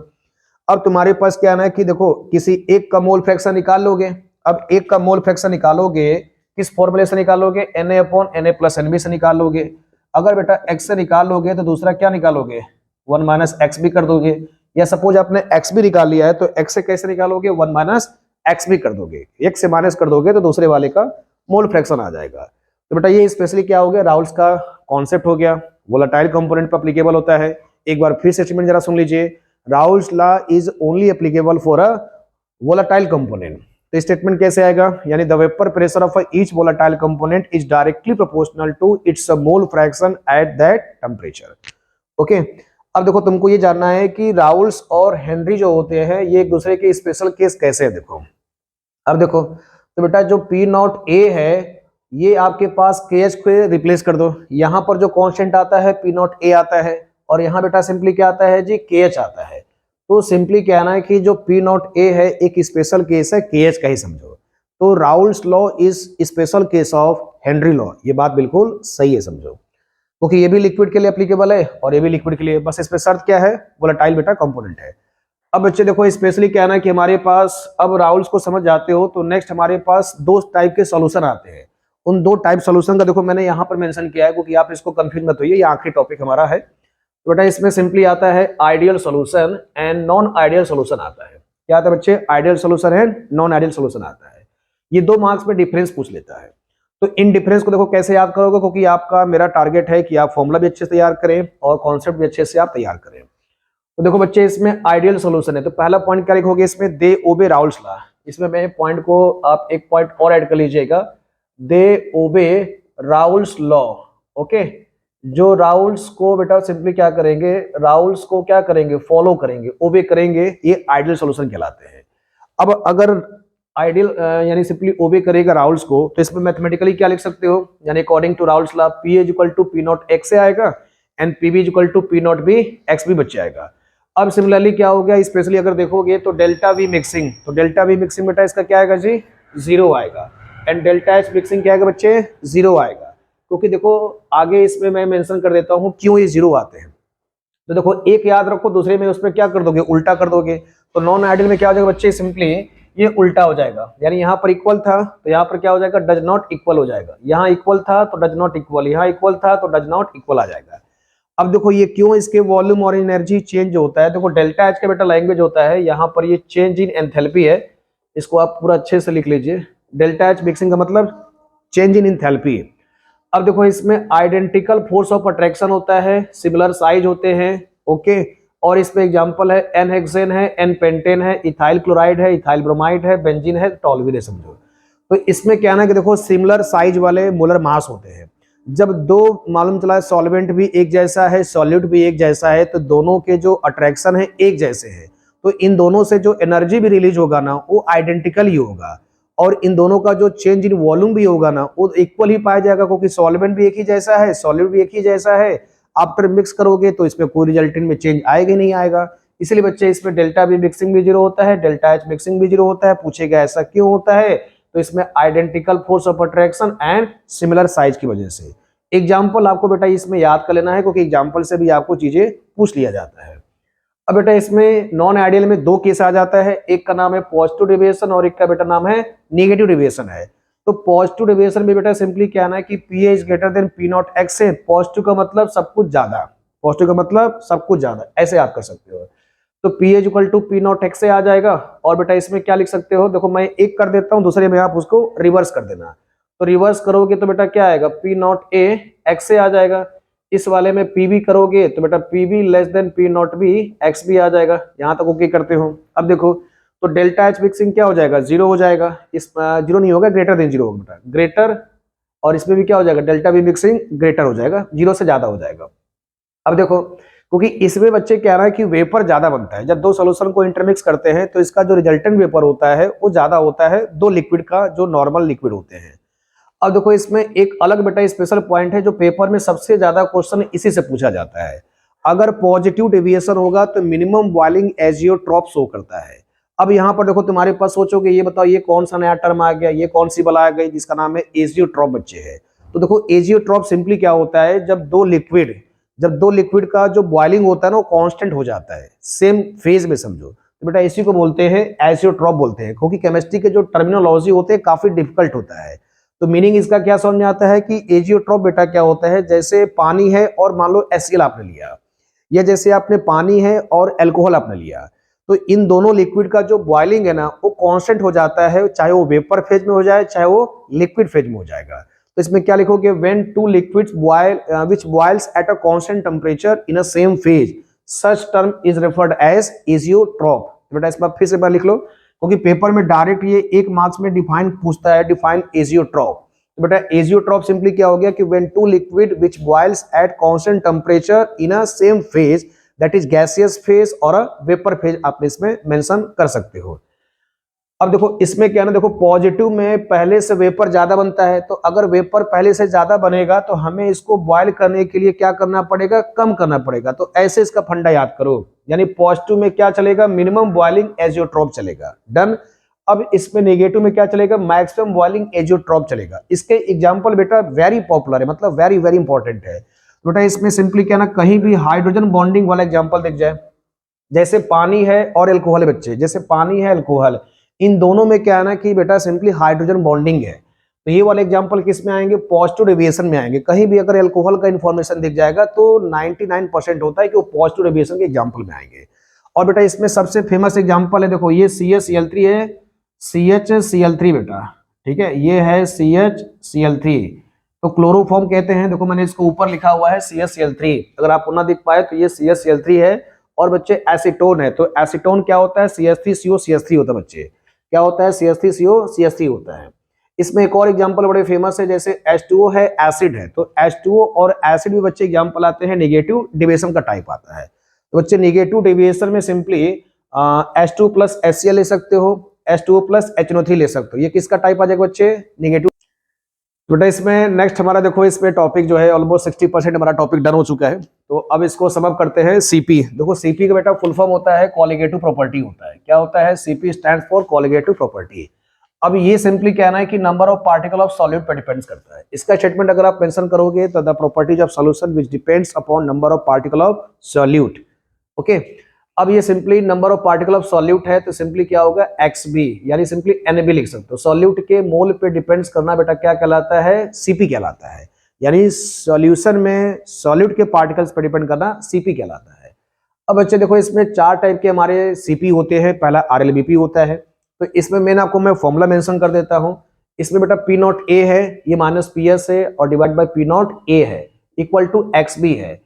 अब तुम्हारे पास क्या है कि देखो किसी एक का मोल फ्रैक्शन निकाल लोगे। अब एक का मोल फ्रैक्शन निकालोगे किस फॉर्मूले से निकालोगे, Na/Na+Nb से निकालोगे। अगर बेटा x से निकालोगे तो दूसरा क्या निकालोगे, 1 - x भी कर दोगे। या सपोज आपने x भी निकाल लिया है तो x से कैसे निकालोगे, 1 - x भी कर दोगे। x से माइनस कर दोगे तो दूसरे वाले का मोल फ्रैक्शन आ जाएगा। तो बेटा ये स्पेशली क्या हो गया, राउल्स का कॉन्सेप्ट हो गया, वोलेटाइल कंपोनेंट पर एप्लीकेबल होता है। एक बार फिर से स्टेटमेंट जरा सुन लीजिए, Raoult's law is only applicable for a volatile component. तो स्टेटमेंट कैसे आएगा, यानी the vapour pressure of each volatile component is directly proportional to its mole fraction at that temperature. Okay, अब देखो तुमको ये जानना है कि राउल्स और हेनरी जो होते हैं ये एक दूसरे के स्पेशल केस कैसे है। देखो अब देखो तो बेटा जो P0A है ये आपके पास KH को रिप्लेस कर दो। यहाँ पर जो कांस्टेंट आता है P0A आता है और यहाँ बेटा सिंपली क्या आता है जी, KH आता है। तो सिंपली कहना है कि जो P0A है एक स्पेशल केस है KH का ही समझो। तो Raoul's law is special case of Henry law, ये बात बिल्कुल सही है समझो, क्योंकि ये भी लिक्विड के लिए एप्लीकेबल है और ये भी लिक्विड के लिए। बस इसमें शर्त क्या है, वोलेटाइल बेटा कंपोनेंट है। अब बच्चे देखो स्पेशली कहना है कि हमारे पास, अब राउल्स को समझ जाते हो तो नेक्स्ट हमारे पास दो टाइप के सॉल्यूशन आते हैं। उन दो टाइप सॉल्यूशन का देखो मैंने यहाँ पर मेंशन किया है क्योंकि आप इसको कंफ्यूज मत होइए, ये आखिरी टॉपिक हमारा है। तो बेटा इसमें सिंपली आता है ideal solution and non ideal solution आता है। क्या आता है बच्चे, आइडियल सॉल्यूशन है, नॉन आइडियल सॉल्यूशन आता है। ये 2 मार्क्स में डिफरेंस पूछ लेता है। तो इन डिफरेंस को देखो कैसे याद करोगे, क्योंकि आपका मेरा टारगेट है कि आप फॉर्मूला भी अच्छे से तैयार करें और कॉन्सेप्ट भी अच्छे से आप तैयार करें। तो देखो बच्चे इसमें आइडियल सॉल्यूशन है तो पहला पॉइंट क्या लिखोगे इसमें, दे ओबे राउल्स लॉ। इसमें मैं पॉइंट को आप एक पॉइंट और ऐड कर लीजिएगा, दे ओबे राउल्स लॉ। ओके, जो राउल्स को बेटा सिंपली क्या करेंगे, राउल्स को क्या करेंगे, फॉलो करेंगे, ओबे करेंगे, ये आइडियल सॉल्यूशन कहलाते हैं। अब अगर आइडियल यानी सिंपली ओबे करेगा राउल्स को तो इसमें मैथमेटिकली क्या लिख सकते हो, यानी according to Raoult's law P = P0x से आएगा एंड PB = P0B x भी बच जाएगा। अब सिमिलरली क्या हो गया, स्पेशली अगर देखोगे तो डेल्टा V मिक्सिंग, तो डेल्टा V मिक्सिंग बेटा इसका क्या आएगा जी, 0 आएगा। एंड डेल्टा H मिक्सिंग क्या आएगा बच्चे, 0 आएगा। क्योंकि देखो आगे इसमें मैं मेंशन कर देता हूं क्यों ये 0 आते हैं। तो देखो एक याद रखो, दूसरे में उसमें क्या कर दोगे, उल्टा कर दोगे। तो नॉन आइडियल में क्या हो जाएगा बच्चे, सिंपली ये उल्टा हो जाएगा, यानी यहाँ पर इक्वल था तो यहाँ पर क्या हो जाएगा, डज नॉट इक्वल हो जाएगा। यहाँ इक्वल था तो डज नॉट इक्वल, यहाँ इक्वल था तो डज नॉट इक्वल आ जाएगा। अब देखो ये क्यों, इसके वॉल्यूम और एनर्जी चेंज होता है। देखो डेल्टा एच का बेटा लैंग्वेज होता है, यहाँ पर ये चेंज इन एंथैल्पी है, इसको आप पूरा अच्छे से लिख लीजिए। डेल्टा एच मिक्सिंग का मतलब चेंज इन एंथैल्पी। अब देखो इसमें आइडेंटिकल फोर्स ऑफ अट्रैक्शन होता है, सिमिलर साइज होते हैं। ओके, और इसमें एग्जांपल है एन हेक्सेन है, एन पेंटेन है, इथाइल क्लोराइड है, इथाइल ब्रोमाइड है, बेंजीन है, टॉल्यूइन है समझो। तो इसमें क्या ना कि देखो सिमिलर साइज वाले मोलर मास होते हैं। जब दो मालूम चला सॉल्वेंट भी एक जैसा है, सॉल्यूट भी एक जैसा है, तो दोनों के जो अट्रैक्शन है एक जैसे हैं, तो इन दोनों से जो एनर्जी भी रिलीज होगा ना वो आइडेंटिकल ही होगा, और इन दोनों का जो चेंज इन वॉल्यूम भी होगा ना वो इक्वल ही पाया जाएगा, क्योंकि सॉल्वेंट भी एक ही जैसा है, सॉल्यूट भी एक ही जैसा है। आफ्टर मिक्स करोगे तो इसमें कोई रिजल्टेंट में चेंज आएगा ही नहीं आएगा। इसलिए बच्चे इसमें डेल्टा बी मिक्सिंग भी 0 होता है, डेल्टा एच मिक्सिंग भी 0 होता है। पूछेगा ऐसा क्यों होता है, तो इसमें identical force of attraction and similar size की वजह से। एग्जाम्पल आपको बेटा इसमें याद कर लेना है, क्योंकि एग्जाम्पल से भी आपको चीजें पूछ लिया जाता है। अब बेटा इसमें नॉन आइडियल में 2 केस आ जाता है, एक का नाम है पॉजिटिव डेविएशन और एक का बेटा नाम है नेगेटिव डेविएशन है। तो पॉजिटिव डेविएशन में बेटा सिंपली क्या है कि P is greater than P0x से, पॉजिटिव का मतलब सब कुछ ज्यादा, पॉजिटिव का मतलब सब कुछ ज्यादा, ऐसे आप कर सकते हो। तो P is equal to P0x से आ जाएगा। और बेटा इसमें क्या लिख सकते हो, देखो मैं एक कर देता हूं, दूसरे में आप उसको रिवर्स कर देना। तो रिवर्स करोगे तो बेटा क्या आएगा, P0a x से आ जाएगा। इस वाले में PB करोगे तो बेटा PB less than P0b x भी आ जाएगा। यहां तक ओके करते हो। अब देखो तो डेल्टा एच मिक्सिंग क्या हो जाएगा, 0 हो जाएगा। इस 0 नहीं होगा, ग्रेटर देन 0 होगा बेटा, ग्रेटर। और इसमें भी क्या हो जाएगा, डेल्टा बी मिक्सिंग ग्रेटर हो जाएगा, 0 से ज्यादा हो जाएगा। अब देखो क्योंकि इसमें बच्चे कह रहा है कि वेपर ज्यादा बनता है, जब 2 सॉल्यूशन को इंटरमिक्स करते हैं तो इसका जो रिजल्टेंट वेपर होता है वो ज्यादा होता है 2 लिक्विड का जो नॉर्मल लिक्विड होते हैं। अब देखो इसमें एक अलग बेटा स्पेशल पॉइंट है जो पेपर में सबसे ज्यादा क्वेश्चन इसी से पूछा जाता है। अगर पॉजिटिव डेविएशन होगा तो मिनिमम बॉइलिंग एजियोट्रॉप शो करता है। अब यहाँ पर देखो तुम्हारे पास सोचोगे ये बताओ ये कौन सा नया टर्म आ गया, ये कौन सी बल आ गई जिसका नाम है एजियोट्रॉप बच्चे है। तो देखो एजियोट्रॉप सिंपली क्या होता है, जब 2 लिक्विड जब दो लिक्विड का जो बॉइलिंग होता है ना वो कांस्टेंट हो जाता है, सेम फेज में समझो, तो बेटा इसी को बोलते हैं एजियोट्रॉप बोलते हैं, क्योंकि केमिस्ट्री के जो टर्मिनोलॉजी होते हैं काफी डिफिकल्ट होता है। तो मीनिंग इसका क्या समझ में आता है कि एजियोट्रॉप बेटा क्या होता है, जैसे पानी है और मान लो HCl आपने लिया, या जैसे आपने पानी है और अल्कोहल आपने लिया, तो इन दोनों लिक्विड का जो बॉइलिंग है ना वो कांस्टेंट हो जाता है, चाहे वो वेपर फेज में हो जाए चाहे वो लिक्विड फेज में हो जाएगा। तो इसमें क्या लिखोगे, when two liquids boil which boils at a constant temperature in a same phase such term is referred as azeotrope. बेटा इस बार फिर से एक बार लिख लो, क्योंकि पेपर में डायरेक्ट ये 1 मार्क्स में डिफाइन पूछता है, डिफाइन एजियोट्रॉप। तो बेटा एजियोट्रॉप सिंपली क्या हो गया कि when two liquid which boils at constant temperature in a same phase, that is gaseous phase और अ वेपर फेज, आप इसमें मेंशन कर सकते हो। अब देखो इसमें क्या ना, देखो पॉजिटिव में पहले से वेपर ज्यादा बनता है, तो अगर वेपर पहले से ज्यादा बनेगा तो हमें इसको बॉयल करने के लिए क्या करना पड़ेगा, कम करना पड़ेगा। तो ऐसे इसका फंडा याद करो, यानी पॉजिटिव में क्या चलेगा, मिनिमम बॉइलिंग एजियोट्रॉप चलेगा, डन। अब इसमें नेगेटिव में क्या चलेगा, मैक्सिमम बॉइलिंग एजियोट्रॉप चलेगा। इसके एग्जांपल बेटा वेरी पॉपुलर है, मतलब वेरी वेरी इंपॉर्टेंट है। बेटा इसमें सिंपली क्या ना, कहीं भी हाइड्रोजन बॉन्डिंग वाला एग्जांपल दिख जाए, जैसे पानी है और अल्कोहल है बच्चे, जैसे पानी है अल्कोहल, इन दोनों में क्या है ना कि बेटा सिंपली हाइड्रोजन बॉन्डिंग है, तो ये वाले एग्जांपल किस में आएंगे, पॉजिटिव डेविएशन में आएंगे। कहीं भी अगर अल्कोहल का इंफॉर्मेशन दिख जाएगा तो 99% होता है कि वो पॉजिटिव डेविएशन के एग्जांपल में आएंगे। और बेटा इसमें सबसे फेमस एग्जांपल है, देखो ये CHCl3 है, CHCl3 बेटा, ठीक है, ये है CHCl3, तो क्लोरोफॉर्म कहते हैं। देखो मैंने इसको ऊपर लिखा हुआ है CHCl3, अगर आपको ना दिख पाए तो ये CHCl3 है। और बच्चे एसीटोन है, तो एसीटोन क्या होता है, CH3CO CH3 होता है बच्चे, क्या होता है, CH3CO CH3 होता है। इसमें एक और एग्जांपल बड़े फेमस है, जैसे H2O है, एसिड है, तो H2O और एसिड भी बच्चे एग्जांपल आते हैं, नेगेटिव डेविएशन का टाइप आता है। तो बच्चे नेगेटिव डेविएशन में सिंपली H2 प्लस HCl ले सकते हो, H2O प्लस HNO3 ले सकते हो, ये किसका टाइप आ जाएगा बच्चे, नेगेटिव। बेटा इसमें नेक्स्ट हमारा देखो, इसमें टॉपिक जो है ऑलमोस्ट 60% हमारा टॉपिक डन हो चुका है। तो अब इसको सम अप करते हैं। CP, देखो CP का बेटा फुल फॉर्म होता है कॉलिगेटिव प्रॉपर्टी होता है, क्या होता है, CP stands for colligative property. अब ये सिंपली कहना है कि number of particle of solute पर डिपेंड्स करता है। इसका स्टेटमेंट अगर आप मेंशन करोगे तो the properties of solution which depends upon number of particle of solute, okay. अब ये simply number of particle of solute है, तो सिंपली क्या होगा, XB, यानी सिंपली NB लिख सकते हो। सॉल्यूट के मोल पे डिपेंड्स करना बेटा क्या कहलाता है, CP कहलाता है, यानी सॉल्यूशन में सॉल्यूट के पार्टिकल्स पे डिपेंड करना CP कहलाता है। अब बच्चे देखो इसमें 4 टाइप के हमारे CP होते हैं। पहला RLBP होता है, तो इसमें आपको मैं फॉर्मूला मेंशन कर देता हूं। इसमें बेटा P0A है, ये माइनस PS है, और डिवाइड बाई P0A है, इक्वल टू XB है।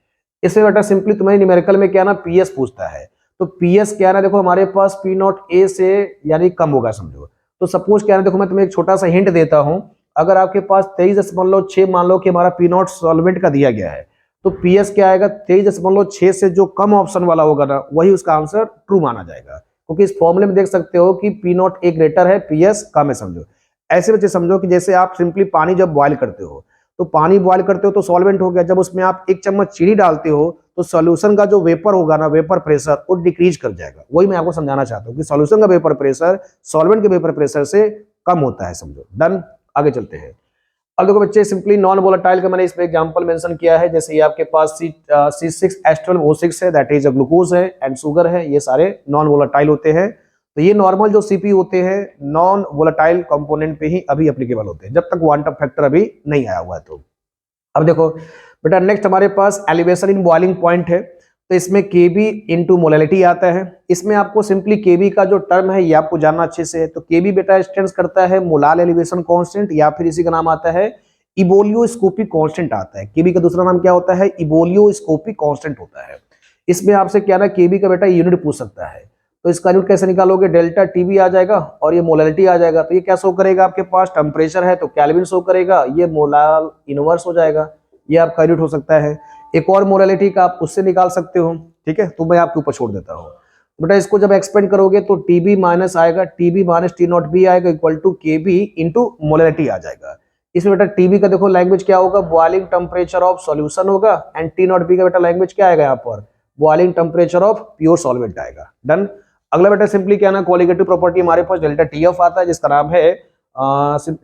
इसमें बेटा सिंपली तुम्हें न्यूमेरिकल में क्या ना PS पूछता है, तो PS क्या है ना, देखो हमारे पास P0A से यानी कम होगा समझो। तो सपोज क्या है, देखो मैं तुम्हें एक छोटा सा हिंट देता हूं, अगर आपके पास 23.6 मान लो कि हमारा P0 सॉल्वेंट का दिया गया है, तो PS क्या आएगा, 23.6 से जो कम ऑप्शन वाला होगा ना वही उसका आंसर ट्रू माना जाएगा, क्योंकि इस फॉर्मूले में देख सकते हो कि P0A ग्रेटर है, PS कम है समझो। ऐसे बच्चे समझो कि जैसे आप सिंपली पानी जब बॉयल करते हो, तो पानी बॉयल करते हो तो सॉल्वेंट हो गया, जब उसमें आप 1 चम्मच चीनी डालते हो तो सॉल्यूशन का जो वेपर होगा ना, वेपर प्रेशर वो डिक्रीज कर जाएगा। वही मैं आपको समझाना चाहता हूँ कि सॉल्यूशन का वेपर प्रेशर सॉल्वेंट के वेपर प्रेशर से कम होता है समझो, डन। आगे चलते हैं। अब देखो बच्चे सिंपली नॉन वोलेटाइल का मैंने इसमें एग्जांपल मेंशन किया है, जैसे ये आपके पास C6H12O6 है, दैट इज अ ग्लूकोज है, एंड शुगर है, ये सारे नॉन वोलेटाइल होते हैं। तो ये नॉर्मल जो CP होते हैं नॉन वोलेटाइल कंपोनेंट पे ही अभी एप्लीकेबल होते हैं, जब तक क्वांटम फैक्टर अभी नहीं आया हुआ है। तो अब देखो बेटा नेक्स्ट हमारे पास एलिवेशन इन बॉइलिंग पॉइंट है, तो इसमें Kb इंटू मोलैलिटी आता है। इसमें आपको सिंपली Kb का जो टर्म है ये आपको जानना अच्छे से है। तो Kb बेटा स्टैंड्स करता है मोलाल एलिवेशन कांस्टेंट, या फिर इसी का नाम आता है इबोलियोस्कोपिक कांस्टेंट आता है। Kb का दूसरा नाम क्या होता है, इबोलियोस्कोपिक कांस्टेंट होता है। इसमें आपसे क्या ना Kb का बेटा यूनिट पूछ सकता है, तो इसका यूनिट कैसे निकालोगे, डेल्टा TB आ जाएगा और ये मोलैलिटी आ जाएगा। तो ये क्या शो करेगा, आपके पास टेम्परेचर है तो केल्विन शो करेगा, ये मोलाल इनवर्स हो जाएगा, ये आपका यूनिट हो सकता है। एक और मोलैलिटी का आप उससे निकाल सकते हो, ठीक है, तो मैं आपके ऊपर छोड़ देता हूँ। बेटा इसको जब एक्सपेंड करोगे तो TB माइनस आएगा, TB माइनस T0B आएगा, equal to KB into molality आ जाएगा। इसमें बेटा TB का देखो लैंग्वेज क्या होगा, बॉइलिंग टेम्परेचर ऑफ सॉल्यूशन होगा, एंड T0B का बेटा लैंग्वेज क्या आएगा यहाँ पर, boiling temperature of pure solvent आएगा, डन। अगला बेटा सिंपली क्या ना, क्वालिटेटिव प्रॉपर्टी हमारे पास डेल्टा TF आता है, जिसका नाम है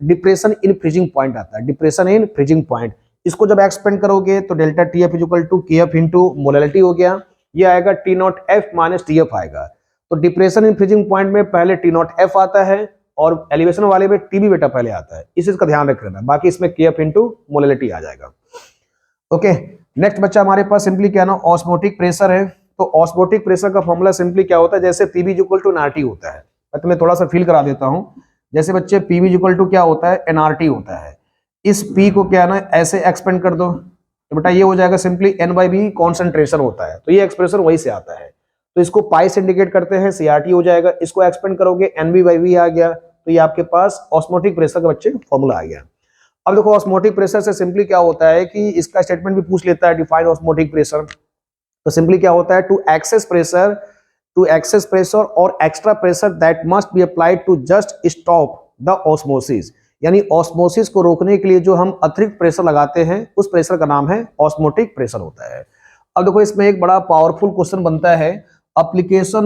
डिप्रेशन इन फ्रीजिंग पॉइंट आता है, डिप्रेशन इन फ्रीजिंग पॉइंट। इसको जब एक्सपेंड करोगे तो delta T F equal to K F into molality हो गया, ये आएगा T naught F minus T F आएगा। तो डिप्रेशन इन फ्रीजिंग पॉइंट में पहले टी नॉट एफ आता है और एलिवेशन वाले में टी बी बेटा पहले आता है, इस चीज का ध्यान रख लेना। बाकी इसमें के एफ इंटू मोलैलिटी आ जाएगा। ओके, नेक्स्ट बच्चा हमारे पास सिंपली क्या ना ऑस्मोटिक प्रेशर है। तो ऑस्मोटिक प्रेशर का फॉर्मूला सिंपली क्या होता है, जैसे पीबी इक्वल टू एनआरटी होता है। मैं तुम्हें थोड़ा सा फील करा देता हूं। जैसे बच्चे पीबी इक्वल टू क्या होता है, एनआरटी होता है। इस पी को क्या ना ऐसे एक्सपेंड कर दो तो बेटा ये हो जाएगा simply N by B concentration होता है, तो ये एक्सप्रेशन वही से आता है। तो इसको पाई से इंडिकेट करते हैं, सीआरटी हो जाएगा। इसको एक्सपेंड करोगे एनबी बाई वी आ गया, तो ये आपके पास ऑस्मोटिक प्रेशर का बच्चे फॉर्मूला आ गया। अब देखो ऑस्मोटिक प्रेशर से सिंपली क्या होता है कि इसका स्टेटमेंट भी पूछ लेता है, डिफाइन ऑस्मोटिक प्रेशर। तो सिंपली क्या होता है, टू एक्सेस प्रेशर और extra pressure that must be applied to just stop the osmosis, यानी ऑस्मोसिस को रोकने के लिए जो हम अतिरिक्त प्रेशर लगाते हैं उस प्रेशर का नाम है ऑस्मोटिक प्रेशर होता है। अब देखो इसमें एक बड़ा पावरफुल क्वेश्चन बनता है, एप्लीकेशन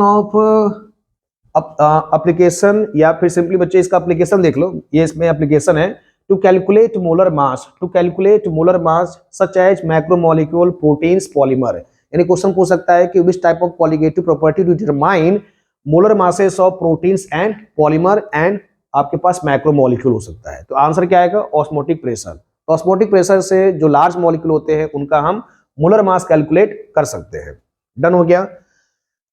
या फिर सिंपली बच्चे इसका एप्लीकेशन देख लो, ये इसमें एप्लीकेशन है। To calculate molar mass such as macromolecule proteins polymer, यानी क्वेश्चन पूछ सकता है कि which type of colligative property to determine molar masses of proteins and polymer and आपके पास मैक्रोमोलिक्यूल हो सकता है। तो आंसर क्या आएगा, ऑस्मोटिक प्रेशर। तो ऑस्मोटिक प्रेशर से जो लार्ज मॉलिक्यूल होते हैं उनका हम मोलर मास कैलकुलेट कर सकते हैं। डन हो गया।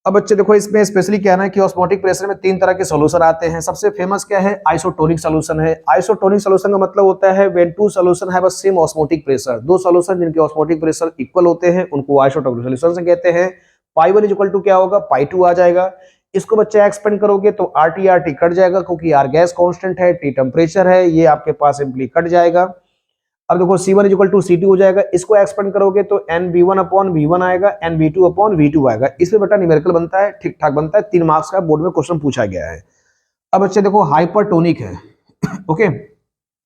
अब बच्चे देखो इसमें स्पेशली क्या है कि ऑस्मोटिक प्रेशर में 3 तरह के सॉल्यूशन आते हैं। सबसे फेमस क्या है, आइसोटोनिक सॉल्यूशन है। आइसोटोनिक सॉल्यूशन का मतलब होता है when two solution have a same osmotic pressure, 2 solution जिनके ऑस्मोटिक प्रेशर इक्वल होते हैं उनको आइसोटोनिक सॉल्यूशन से कहते हैं। पाई 1 इक्वल टू क्या होगा, पाई 2 आ जाएगा। इसको बच्चे एक्सपेंड करोगे तो आरटी कट जाएगा, क्योंकि आर गैस कांस्टेंट है, टी टेम्परेचर है, ये आपके पास सिंपली कट जाएगा। अब देखो C1 इक्वल टू C2 हो जाएगा। इसको एक्सपेंड करोगे तो NV1 अपॉन V1 आएगा, NV2 अपॉन V2 आएगा। इसमें बेटा न्यूमेरिकल बनता है, ठीक ठाक बनता है, 3 मार्क्स का बोर्ड में क्वेश्चन पूछा गया है। अब बच्चे देखो हाइपरटोनिक है ओके।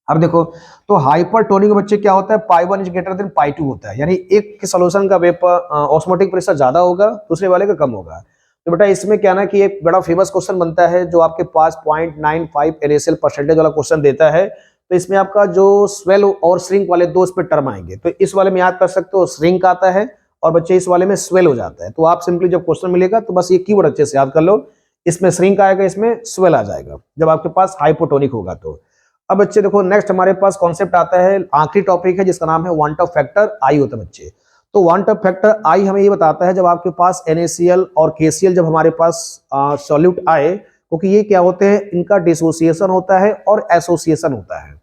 अब देखो तो हाइपरटोनिक बच्चे क्या होता है, पाई 1 इज ग्रेटर देन पाई 2 होता है, यानी एक के सॉल्यूशन का वेपर ऑस्मोटिक प्रेशर ज्यादा होगा, दूसरे वाले का कम होगा। तो बेटा इसमें क्या ना कि एक बड़ा फेमस क्वेश्चन बनता है जो आपके पास 0.95 NaCl परसेंटेज वाला क्वेश्चन देता है। तो इसमें आपका जो स्वेल और श्रिंक वाले 2 इस पे टर्म आएंगे, तो इस वाले में याद कर सकते हो श्रिंक आता है और बच्चे इस वाले में स्वेल हो जाता है। तो आप सिंपली जब क्वेश्चन मिलेगा तो बस ये कीवर्ड अच्छे से याद कर लो, इसमें श्रिंक आएगा, इसमें स्वेल आ जाएगा जब आपके पास हाइपोटोनिक होगा। तो अब बच्चे देखो नेक्स्ट हमारे पास कॉन्सेप्ट आता है, आखिरी टॉपिक है जिसका नाम है वांट ऑफ फैक्टर आई होता है बच्चे। तो वांट ऑफ फैक्टर आई हमें ये बताता है जब आपके पास NaCl और KCl जब हमारे पास सॉल्यूट आए, क्योंकि ये क्या होते हैं, इनका डिसोसिएशन होता है और एसोसिएशन होता है।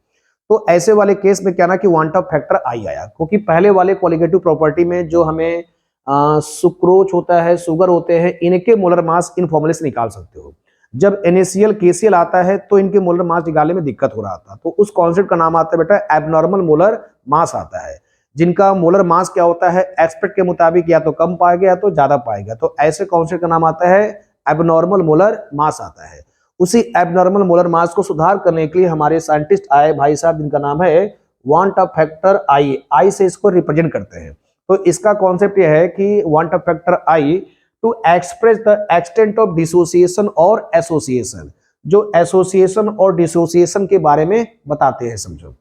तो ऐसे वाले केस में क्या ना कि वांट ऑफ फैक्टर आई आया, क्योंकि पहले वाले कॉलिगेटिव प्रॉपर्टी में जो हमें सुक्रोज होता है, शुगर होते हैं, इनके मोलर मास इन फॉर्मूले से निकाल सकते हो। जब NaCl KCl आता है तो इनके मोलर मास निकालने में दिक्कत हो रहा था, तो उस कॉन्सेप्ट का नाम आता है बेटा एबनॉर्मल मोलर मास आता है, जिनका मोलर मास क्या होता है एक्सपेक्ट के मुताबिक या तो कम पाएगा या तो ज्यादा पाएगा। तो ऐसे कॉन्सेप्ट का नाम आता है एबनॉर्मल मोलर मास आता है। उसी एबनॉर्मल मोलर मास को सुधार करने के लिए हमारे साइंटिस्ट आए भाई साहब, जिनका नाम है वांट ऑफ फैक्टर आई से इसको रिप्रेजेंट करते हैं। तो इसका कॉन्सेप्ट यह है कि van't Hoff factor i to express the extent of dissociation और एसोसिएशन, जो एसोसिएशन और डिसोसिएशन के बारे में बताते हैं, समझो।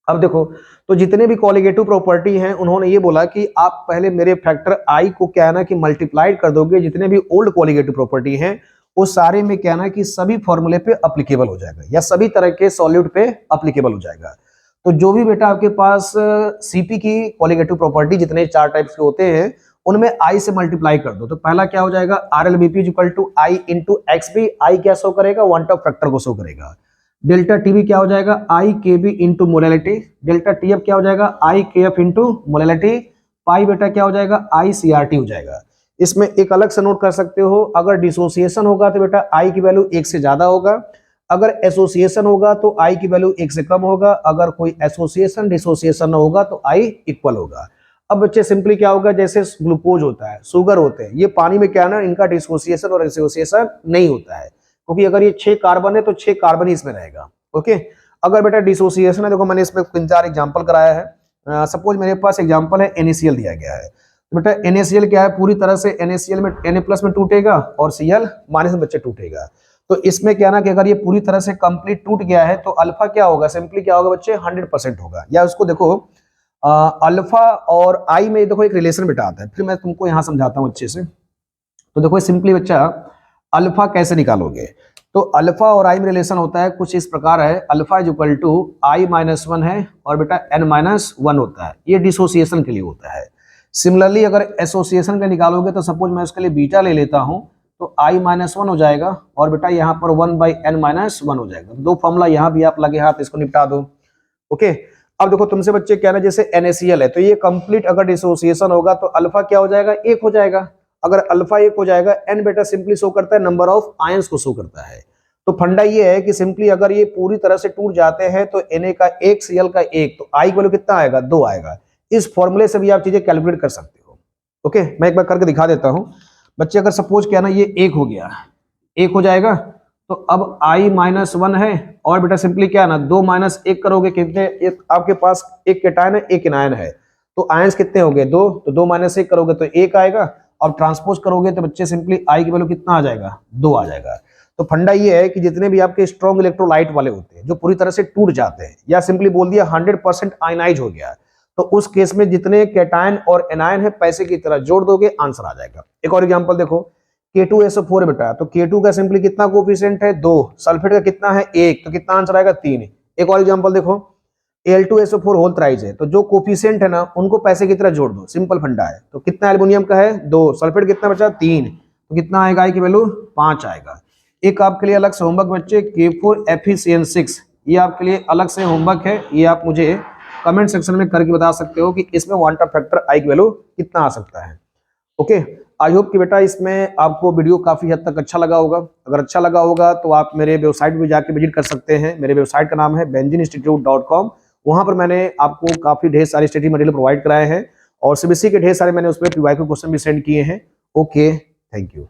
अब देखो तो जितने भी कॉलिगेटिव प्रॉपर्टी हैं उन्होंने ये बोला कि आप पहले मेरे फैक्टर आई को क्या है ना कि मल्टीप्लाइड कर दोगे, जितने भी ओल्ड कॉलिगेटिव प्रॉपर्टी हैं वो सारे में क्या ना कि सभी फॉर्मूले पे अप्लीकेबल हो जाएगा या सभी तरह के सॉल्यूट पे अप्लीकेबल हो जाएगा। तो जो भी बेटा आपके पास सीपी की कॉलिगेटिव प्रॉपर्टी जितने 4 टाइप्स के होते हैं उनमें आई से मल्टीप्लाई कर दो। तो पहला क्या हो जाएगा, RLBP equal to i into XB, i क्या शो करेगा, वांट ऑफ फैक्टर को शो करेगा। डेल्टा टीबी क्या हो जाएगा, i KB into molality. Delta TF क्या हो जाएगा, i KF into molality. Pi बेटा क्या हो जाएगा, आई CRT हो जाएगा। इसमें एक अलग से नोट कर सकते हो, अगर डिसोसिएशन होगा तो बेटा आई की वैल्यू 1 से ज्यादा होगा, अगर एसोसिएशन होगा तो आई की वैल्यू 1 से कम होगा, अगर कोई एसोसिएशन डिसोसिएशन न होगा तो आई इक्वल होगा। अब बच्चे सिंपली क्या होगा, जैसे ग्लूकोज होता है, शुगर होते हैं, ये पानी में क्या है ना इनका डिसोसिएशन और एसोसिएशन नहीं होता है, क्योंकि अगर ये 6 कार्बन है तो 6 कार्बन ही इसमें रहेगा। ओके, अगर बेटा डिसोसिएशन है, देखो मैंने इसमें 3-4 एग्जांपल कराया है। सपोज मेरे पास एग्जांपल है NaCl दिया गया है, तो बेटा NaCl क्या है, पूरी तरह से NaCl में Na+ में टूटेगा और Cl- में बच्चे टूटेगा। तो इसमें क्या ना कि अगर ये पूरी तरह से कंप्लीट टूट गया है तो अल्फा क्या होगा, सिंपली क्या होगा बच्चे 100% होगा। या उसको देखो अल्फा और आई में देखो एक रिलेशन बेटा आता है, फिर मैं तुमको यहाँ समझाता हूँ अच्छे से। तो देखो सिंपली बच्चा अल्फा कैसे निकालोगे, तो अल्फा और आई में रिलेशन होता है कुछ इस प्रकार है, alpha is equal to i minus 1 है और बेटा n माइनस 1 होता है, ये डिसोसिएशन के लिए होता है। सिमिलरली अगर एसोसिएशन का निकालोगे तो सपोज मैं उसके लिए बीटा ले लेता हूं तो i माइनस 1 हो जाएगा और बेटा यहाँ पर 1/n माइनस 1 हो जाएगा। दो फॉर्मूला यहाँ भी आप लगे हाथ इसको निपटा दो। ओके, अब देखो तुमसे बच्चे क्या ना, जैसे NaCl है तो ये कंप्लीट अगर डिसोसिएशन होगा तो अल्फा क्या हो जाएगा, 1 हो जाएगा। अगर अल्फा 1 हो जाएगा, n बेटा सिंपली शो करता है नंबर ऑफ आयंस को शो करता है। तो फंडा ये है कि सिंपली अगर ये पूरी तरह से टूट जाते हैं तो Na का 1 Cl का 1, तो I की वैल्यू कितना आएगा, 2 आएगा। इस फॉर्मूले से भी आप चीजें कैलकुलेट कर सकते हो। ओके, मैं एक बार करके दिखा देता हूं बच्चे। अगर सपोज क्या ना ये 1 हो गया, 1 हो जाएगा, तो अब I माइनस 1 है और बेटा सिंपली क्या ना 2 माइनस 1 करोगे कितने, आपके पास एक कैटायन है एक एनायन है, तो आयंस कितने हो गए, 2, तो 2 माइनस 1 करोगे तो 1 आएगा और ट्रांसपोज करोगे तो बच्चे सिंपली I की वैल्यू कितना आ जाएगा, 2 आ जाएगा। तो फंडा ये है कि जितने भी आपके स्ट्रॉन्ग इलेक्ट्रोलाइट वाले होते हैं जो पूरी तरह से टूट जाते हैं या सिंपली बोल दिया 100% आयनाइज हो गया, तो उस केस में जितने कैटायन और एनायन है पैसे की तरह जोड़ दोगे, आंसर आ जाएगा। एक और एग्जांपल देखो, K2SO4 बेटा, तो K2 का सिंपली कितना कोफिशिएंट है, 2, सल्फेट का कितना है 1, तो कितना आंसर आएगा 3। एक और एग्जांपल देखो, Al2SO4 होल थ्राइस है, तो जो कोफिशिएंट है ना उनको पैसे की तरह जोड़ दो, सिंपल फंडा है। तो कितना एल्युमिनियम का है 2, सल्फेट कितना बचा 3, तो कितना आएगा I की वैल्यू 5 आएगा। एक आपके लिए अलग से होमवर्क बच्चे K4FeCN6, ये आपके लिए अलग से होमवर्क है, ये आप मुझे कमेंट सेक्शन में करके बता सकते हो कि इसमें क्वांटम फैक्टर I की वैल्यू कितना आ सकता है। ओके, आई होप कि बेटा इसमें आपको वीडियो काफी हद तक अच्छा लगा होगा। अगर अच्छा लगा होगा तो आप मेरे वेबसाइट पे जाके विजिट कर सकते हैं। मेरे वेबसाइट का नाम है benjininstitute.com। वहां पर मैंने आपको काफी ढेर सारे स्टडी मटेरियल प्रोवाइड कराए हैं और सीबीएसई के ढेर सारे मैंने उस पर PYQ क्वेश्चन भी सेंड किए हैं। Okay, thank you.